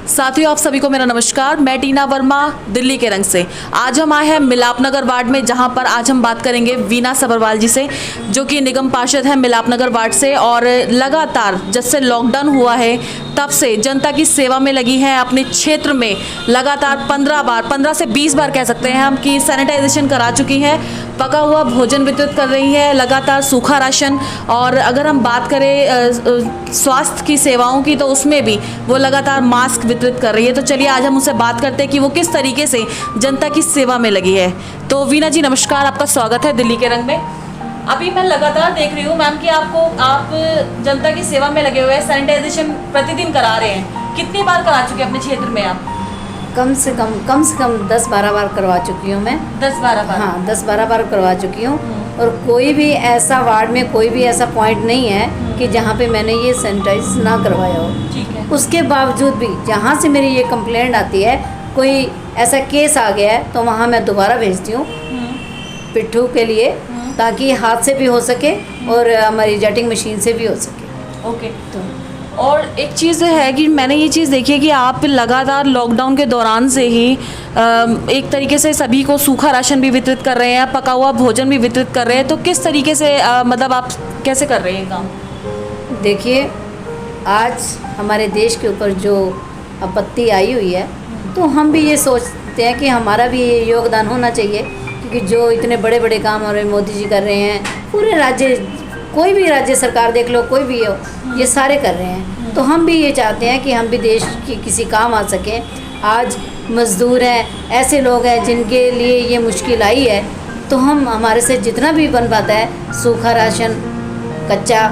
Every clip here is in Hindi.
साथियों, आप सभी को मेरा नमस्कार। मैं टीना वर्मा दिल्ली के रंग से। आज हम आए हैं मिलापनगर वार्ड में, जहां पर आज हम बात करेंगे वीना सब्रवाल जी से, जो कि निगम पार्षद है मिलापनगर वार्ड से और लगातार जब से लॉकडाउन हुआ है तब से जनता की सेवा में लगी है। अपने क्षेत्र में लगातार 15 से 20 बार कह सकते हैं हम कि सैनिटाइजेशन करा चुकी हैं, पका हुआ भोजन वितरित कर रही है, लगातार सूखा राशन, और अगर हम बात करें स्वास्थ्य की सेवाओं की तो उसमें भी वो लगातार मास्क वितरित कर रही है। तो चलिए आज हम उनसे बात करते हैं कि वो किस तरीके से जनता की सेवा में लगी है। तो वीना जी नमस्कार, आपका स्वागत है दिल्ली के रंग में। अभी मैं लगातार देख रही हूँ मैम कि आप जनता की सेवा में लगे हुए हैं, सैनिटाइजेशन प्रतिदिन करा रहे हैं। कितनी बार करा चुके हैं अपने क्षेत्र में आप? कम से कम 10-12 बार करवा चुकी हूँ मैं। 10-12 बार? हाँ, 10-12 बार करवा चुकी हूँ। और कोई भी ऐसा वार्ड में कोई भी ऐसा पॉइंट नहीं है कि जहाँ पे मैंने ये सैनिटाइज ना करवाया हो। ठीक है। उसके बावजूद भी जहाँ से मेरी ये कंप्लेंट आती है, कोई ऐसा केस आ गया है, तो वहाँ मैं दोबारा भेजती हूँ पिट्ठू के लिए, ताकि हाथ से भी हो सके और हमारी जेटिंग मशीन से भी हो सके। ओके। तो और एक चीज़ है कि मैंने ये चीज़ देखी है कि आप लगातार लॉकडाउन के दौरान से ही एक तरीके से सभी को सूखा राशन भी वितरित कर रहे हैं, पका हुआ भोजन भी वितरित कर रहे हैं। तो किस तरीके से मतलब आप कैसे कर रहे हैं काम? देखिए, आज हमारे देश के ऊपर जो आपत्ति आई हुई है, तो हम भी ये सोचते हैं कि हमारा भी ये योगदान होना चाहिए, क्योंकि जो इतने बड़े बड़े काम हमारे मोदी जी कर रहे हैं, पूरे राज्य, कोई भी राज्य सरकार देख लो, कोई भी हो, ये सारे कर रहे हैं। तो हम भी ये चाहते हैं कि हम भी देश की किसी काम आ सकें। आज मज़दूर हैं, ऐसे लोग हैं जिनके लिए ये मुश्किल आई है, तो हम हमारे से जितना भी बन पाता है, सूखा राशन, कच्चा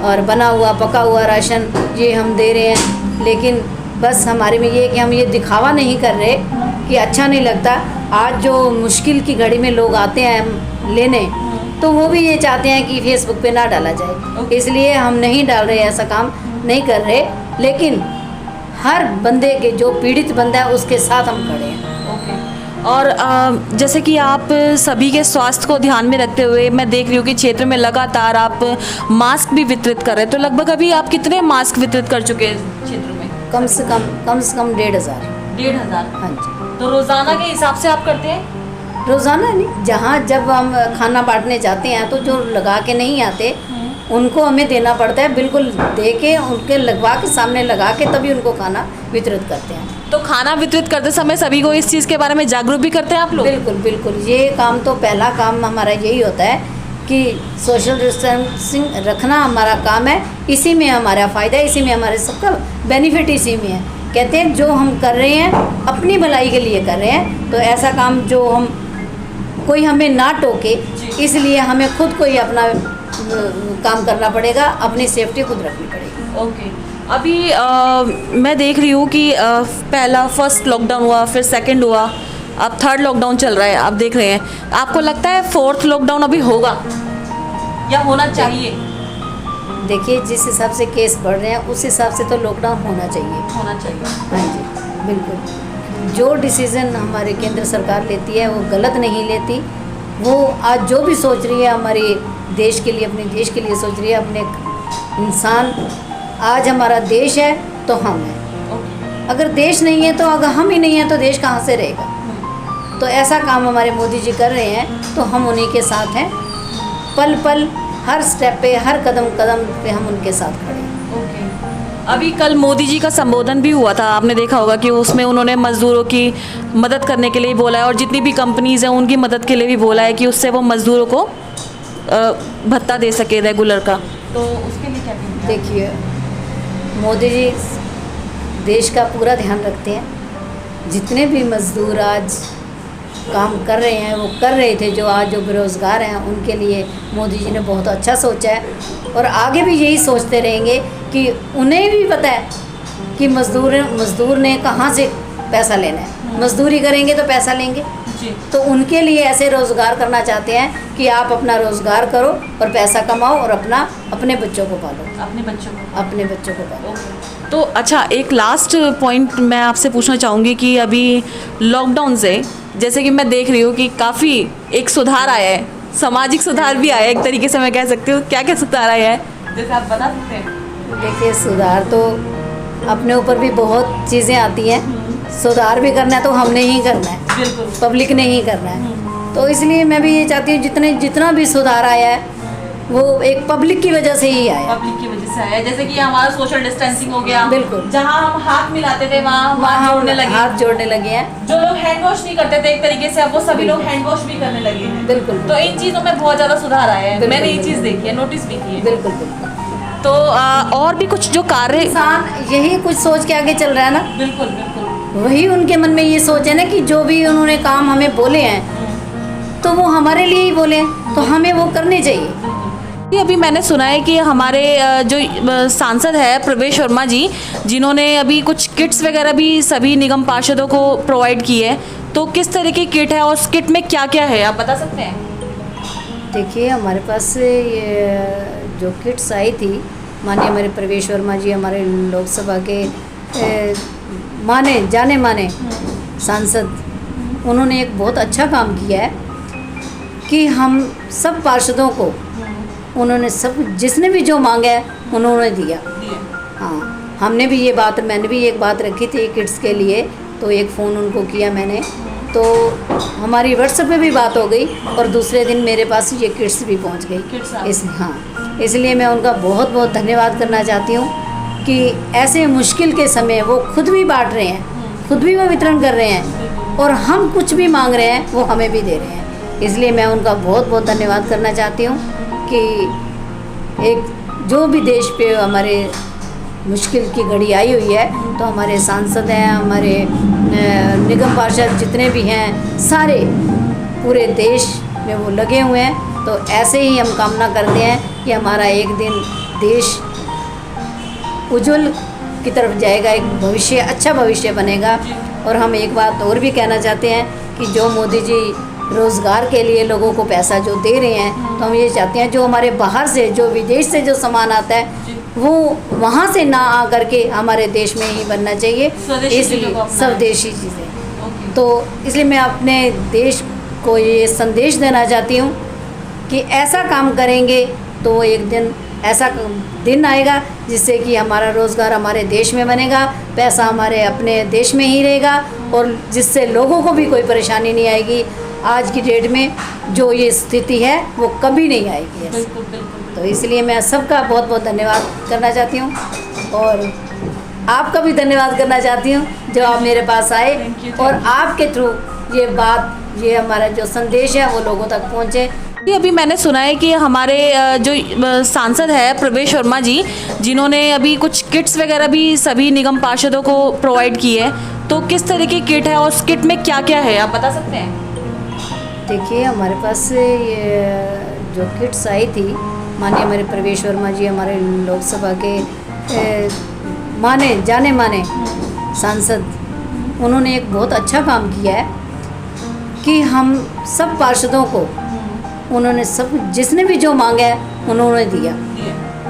और बना हुआ पका हुआ राशन, ये हम दे रहे हैं। लेकिन बस हमारे में ये कि हम ये दिखावा नहीं कर रहे कि अच्छा नहीं लगता। आज जो मुश्किल की घड़ी में लोग आते हैं लेने, तो वो भी ये चाहते हैं कि फेसबुक पे ना डाला जाए, इसलिए हम नहीं डाल रहे, ऐसा काम नहीं कर रहे। लेकिन हर बंदे के जो पीड़ित बंदा है उसके साथ हम खड़े हैं। ओके। और जैसे कि आप सभी के स्वास्थ्य को ध्यान में रखते हुए मैं देख रही हूँ कि क्षेत्र में लगातार आप मास्क भी वितरित कर रहे हैं। तो लगभग अभी आप कितने मास्क वितरित कर चुके हैं क्षेत्र में? कम से कम 1,500। 1,500? हाँ जी। तो रोज़ाना के हिसाब से आप करते हैं? रोज़ाना नहीं, जहाँ जब हम खाना बांटने जाते हैं तो जो लगा के नहीं आते उनको हमें देना पड़ता है, बिल्कुल दे के उनके लगवा के सामने लगा के तभी उनको खाना वितरित करते हैं। तो खाना वितरित करते समय सभी को इस चीज़ के बारे में जागरूक भी करते हैं आप लोग? बिल्कुल बिल्कुल, ये काम तो पहला काम हमारा यही होता है कि सोशल डिस्टेंसिंग रखना हमारा काम है। इसी में हमारा फ़ायदा है, इसी में हमारे सबका बेनिफिट इसी में है। कहते हैं जो हम कर रहे हैं अपनी भलाई के लिए कर रहे हैं, तो ऐसा काम जो हम कोई हमें ना टोके, इसलिए हमें खुद को ही अपना काम करना पड़ेगा, अपनी सेफ्टी खुद रखनी पड़ेगी। ओके। अभी मैं देख रही हूँ कि पहला फर्स्ट लॉकडाउन हुआ, फिर सेकंड हुआ, अब थर्ड लॉकडाउन चल रहा है, आप देख रहे हैं। आपको लगता है फोर्थ लॉकडाउन अभी होगा या होना चाहिए? देखिए, जिस हिसाब से केस बढ़ रहे हैं उस हिसाब से तो लॉकडाउन होना चाहिए। होना चाहिए। हाँ जी, बिल्कुल। जो डिसीज़न हमारे केंद्र सरकार लेती है वो गलत नहीं लेती। वो आज जो भी सोच रही है हमारे देश के लिए, अपने देश के लिए सोच रही है, अपने इंसान। आज हमारा देश है तो हम हैं, अगर देश नहीं है तो, अगर हम ही नहीं हैं तो देश कहाँ से रहेगा? तो ऐसा काम हमारे मोदी जी कर रहे हैं, तो हम उन्हीं के साथ हैं। पल पल, हर स्टेप पे, हर कदम कदम पे हम उनके साथ खड़े हैं। अभी कल मोदी जी का संबोधन भी हुआ था, आपने देखा होगा कि उसमें उन्होंने मज़दूरों की मदद करने के लिए बोला है और जितनी भी कंपनीज़ हैं उनकी मदद के लिए भी बोला है कि उससे वो मज़दूरों को भत्ता दे सके रेगुलर का। तो उसके लिए क्या कहेंगे? देखिए, मोदी जी देश का पूरा ध्यान रखते हैं। जितने भी मज़दूर आज काम कर रहे हैं वो कर रहे थे, जो आज जो बेरोज़गार हैं उनके लिए मोदी जी ने बहुत अच्छा सोचा है, और आगे भी यही सोचते रहेंगे कि उन्हें भी पता है कि मज़दूर ने कहाँ से पैसा लेना है। मज़दूरी करेंगे तो पैसा लेंगे जी। तो उनके लिए ऐसे रोज़गार करना चाहते हैं कि आप अपना रोज़गार करो और पैसा कमाओ और अपने बच्चों को पालो, अपने बच्चों को पालो। तो अच्छा, एक लास्ट पॉइंट मैं आपसे पूछना चाहूँगी कि अभी लॉकडाउन से जैसे कि मैं देख रही हूँ कि काफ़ी एक सुधार आया है, सामाजिक सुधार भी आया है एक तरीके से मैं कह सकती हूँ। क्या क्या सुधार आया है, जैसे आप बता सकते हैं? देखिए, सुधार तो अपने ऊपर भी बहुत चीज़ें आती हैं, सुधार भी करना है तो हमने ही करना है, बिल्कुल। पब्लिक ने ही करना है। तो इसलिए मैं भी ये चाहती हूँ जितना भी सुधार आया है वो एक पब्लिक की वजह से ही आया। पब्लिक की वजह से आया, जैसे कि हमारा सोशल डिस्टेंसिंग हो गया, बिल्कुल। जहाँ हम हाथ मिलाते थे वहाँ हाथ जोड़ने लगे, हाथ जोड़ने लगे हैं। जो लोग हैंड वॉश नहीं करते थे एक तरीके से, अब वो सभी लोग हैंड वॉश भी करने लगे हैं। बिल्कुल। तो इन चीज़ों में बहुत ज़्यादा सुधार आया है, बिल्कुल, मैंने ये बिल्कुल। चीज़ देखी है, नोटिस भी की है। बिल्कुल बिल्कुल। तो और भी कुछ जो कार्य, इंसान यही कुछ सोच के आगे चल रहा है ना, बिल्कुल बिल्कुल, वही उनके मन में ये सोच है ना कि जो भी उन्होंने काम हमें बोले हैं तो वो हमारे लिए ही बोले हैं, तो हमें वो करने चाहिए। अभी मैंने सुना है कि हमारे जो सांसद है प्रवेश वर्मा जी, जिन्होंने अभी कुछ किट्स वगैरह भी सभी निगम पार्षदों को प्रोवाइड की है, तो किस तरह की किट है और उस किट में क्या क्या है, आप बता सकते हैं? देखिए, हमारे पास ये जो किट्स आई थी, माननीय हमारे प्रवेश वर्मा जी हमारे लोकसभा के जाने माने सांसद, उन्होंने एक बहुत अच्छा काम किया है कि हम सब पार्षदों को उन्होंने सब जिसने भी जो मांगा है उन्होंने दिया। हाँ, मैंने भी एक बात रखी थी किड्स के लिए, तो एक फ़ोन उनको किया मैंने, तो हमारी व्हाट्सएप पे भी बात हो गई और दूसरे दिन मेरे पास ये किड्स भी पहुंच गई। इसलिए मैं उनका बहुत बहुत धन्यवाद करना चाहती हूँ कि ऐसे मुश्किल के समय वो खुद भी बांट रहे हैं, खुद भी वो वितरण कर रहे हैं, और हम कुछ भी मांग रहे हैं वो हमें भी दे रहे हैं। इसलिए मैं उनका बहुत बहुत धन्यवाद करना चाहती हूँ कि एक जो भी देश पे हमारे मुश्किल की घड़ी आई हुई है, तो हमारे सांसद हैं, हमारे निगम पार्षद जितने भी हैं, सारे पूरे देश में वो लगे हुए हैं। तो ऐसे ही हम कामना करते हैं कि हमारा एक दिन देश उज्जवल की तरफ जाएगा, एक भविष्य, अच्छा भविष्य बनेगा। और हम एक बात और भी कहना चाहते हैं कि जो मोदी जी रोज़गार के लिए लोगों को पैसा जो दे रहे हैं, तो हम ये चाहते हैं जो हमारे बाहर से, जो विदेश से जो सामान आता है वो वहाँ से ना आ करके हमारे देश में ही बनना चाहिए, इसलिए स्वदेशी चीज़ें। तो इसलिए मैं अपने देश को ये संदेश देना चाहती हूँ कि ऐसा काम करेंगे तो एक दिन ऐसा दिन आएगा जिससे कि हमारा रोज़गार हमारे देश में बनेगा, पैसा हमारे अपने देश में ही रहेगा, और जिससे लोगों को भी कोई परेशानी नहीं आएगी। आज की डेट में जो ये स्थिति है वो कभी नहीं आएगी। बिल्कुल बिल्कुल। तो इसलिए मैं सबका बहुत बहुत धन्यवाद करना चाहती हूँ, और आपका भी धन्यवाद करना चाहती हूँ जो आप मेरे पास आए, और आपके थ्रू ये बात, ये हमारा जो संदेश है वो लोगों तक पहुँचे। अभी मैंने सुना है कि हमारे जो सांसद है प्रवेश वर्मा जी, जिन्होंने अभी कुछ किट्स वगैरह भी सभी निगम पार्षदों को प्रोवाइड की है, तो किस तरह की किट है और उस किट में क्या क्या है, आप बता सकते हैं? देखिए, हमारे पास ये जो किट्स आई थी, माननीय हमारे प्रवेश वर्मा जी हमारे लोकसभा के जाने माने सांसद, उन्होंने एक बहुत अच्छा काम किया है कि हम सब पार्षदों को उन्होंने सब जिसने भी जो मांगा है उन्होंने दिया।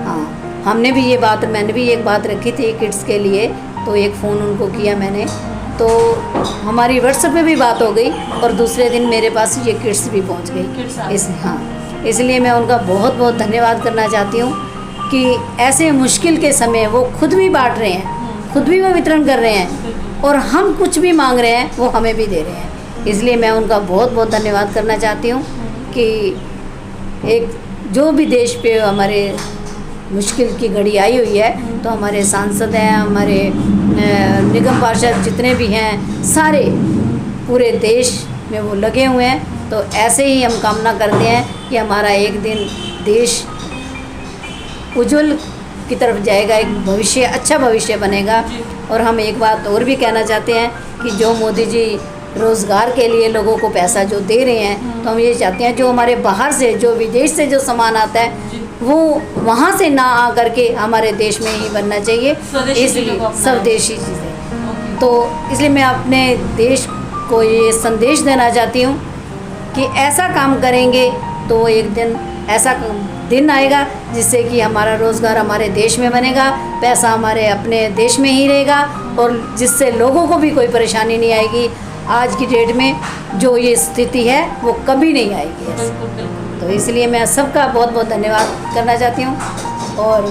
हाँ, मैंने भी एक बात रखी थी किड्स के लिए, तो एक फ़ोन उनको किया मैंने, तो हमारी व्हाट्सएप पे भी बात हो गई और दूसरे दिन मेरे पास ये किट्स भी पहुंच गई। इसलिए मैं उनका बहुत बहुत धन्यवाद करना चाहती हूँ कि ऐसे मुश्किल के समय वो खुद भी बांट रहे हैं, खुद भी वो वितरण कर रहे हैं, और हम कुछ भी मांग रहे हैं वो हमें भी दे रहे हैं। इसलिए मैं उनका बहुत बहुत धन्यवाद करना चाहती हूँ कि एक जो भी देश पे हमारे मुश्किल की घड़ी आई हुई है, तो हमारे सांसद हैं, हमारे निगम पार्षद जितने भी हैं, सारे पूरे देश में वो लगे हुए हैं। तो ऐसे ही हम कामना करते हैं कि हमारा एक दिन देश उज्जवल की तरफ जाएगा, एक भविष्य, अच्छा भविष्य बनेगा। और हम एक बात और भी कहना चाहते हैं कि जो मोदी जी रोज़गार के लिए लोगों को पैसा जो दे रहे हैं, तो हम ये चाहते हैं जो हमारे बाहर से, जो विदेश से जो सामान आता है वो वहाँ से ना आ करके हमारे देश में ही बनना चाहिए, इसलिए स्वदेशी चीज़ें। तो इसलिए मैं अपने देश को ये संदेश देना चाहती हूँ कि ऐसा काम करेंगे तो एक दिन ऐसा दिन आएगा जिससे कि हमारा रोज़गार हमारे देश में बनेगा, पैसा हमारे अपने देश में ही रहेगा, और जिससे लोगों को भी कोई परेशानी नहीं आएगी। आज की डेट में जो ये स्थिति है वो कभी नहीं आएगी। तो इसलिए मैं सबका बहुत बहुत धन्यवाद करना चाहती हूँ, और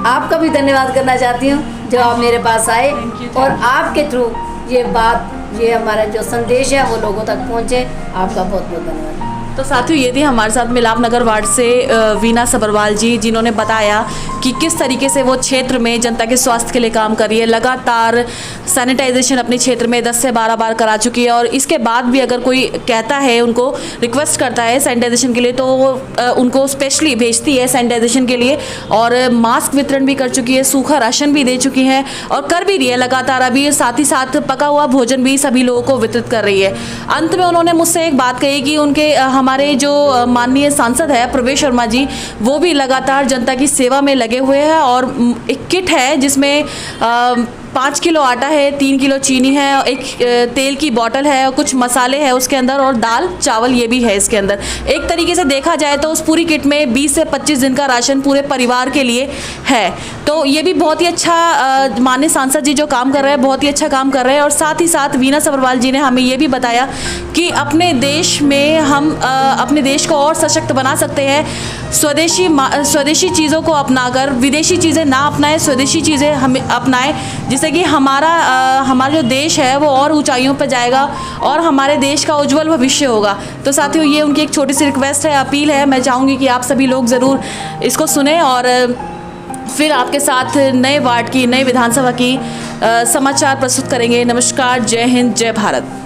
आपका भी धन्यवाद करना चाहती हूँ जो आप मेरे पास आए Thank you. और आपके थ्रू ये बात, ये हमारा जो संदेश है वो लोगों तक पहुँचे। आपका बहुत बहुत धन्यवाद। तो साथियों, ये थी हमारे साथ मिलाप नगर वार्ड से वीना सब्रवाल जी, जिन्होंने बताया कि किस तरीके से वो क्षेत्र में जनता के स्वास्थ्य के लिए काम कर रही है। लगातार सैनिटाइजेशन अपने क्षेत्र में 10 से 12 बार करा चुकी है और इसके बाद भी अगर कोई कहता है, उनको रिक्वेस्ट करता है सैनिटाइजेशन के लिए, तो वो उनको स्पेशली भेजती है सैनिटाइजेशन के लिए। और मास्क वितरण भी कर चुकी है, सूखा राशन भी दे चुकी है और कर भी रही है लगातार। अभी साथ ही साथ पका हुआ भोजन भी सभी लोगों को वितरित कर रही है। अंत में उन्होंने मुझसे एक बात कही कि उनके हमारे जो माननीय सांसद है प्रवेश शर्मा जी, वो भी लगातार जनता की सेवा में लगे हुए हैं और एक किट है जिसमें 5 किलो आटा है, 3 किलो चीनी है, एक तेल की बोतल है और कुछ मसाले हैं उसके अंदर और दाल चावल ये भी है इसके अंदर। एक तरीके से देखा जाए तो उस पूरी किट में 20 से 25 दिन का राशन पूरे परिवार के लिए है। तो ये भी बहुत ही अच्छा माननीय सांसद जी जो काम कर रहे हैं, बहुत ही अच्छा काम कर रहे हैं। और साथ ही साथ वीना सब्रवाल जी ने हमें ये भी बताया कि अपने देश में हम अपने देश को और सशक्त बना सकते हैं, स्वदेशी चीज़ों को अपनाकर, विदेशी चीज़ें ना अपनाएं, स्वदेशी चीज़ें हम अपनाएं, जिससे कि हमारा जो देश है वो और ऊंचाइयों पर जाएगा और हमारे देश का उज्जवल भविष्य होगा। तो साथियों, ये उनकी एक छोटी सी रिक्वेस्ट है, अपील है। मैं चाहूँगी कि आप सभी लोग ज़रूर इसको सुने और फिर आपके साथ नए वार्ड की, नए विधानसभा की समाचार प्रस्तुत करेंगे। नमस्कार, जय हिंद, जय भारत।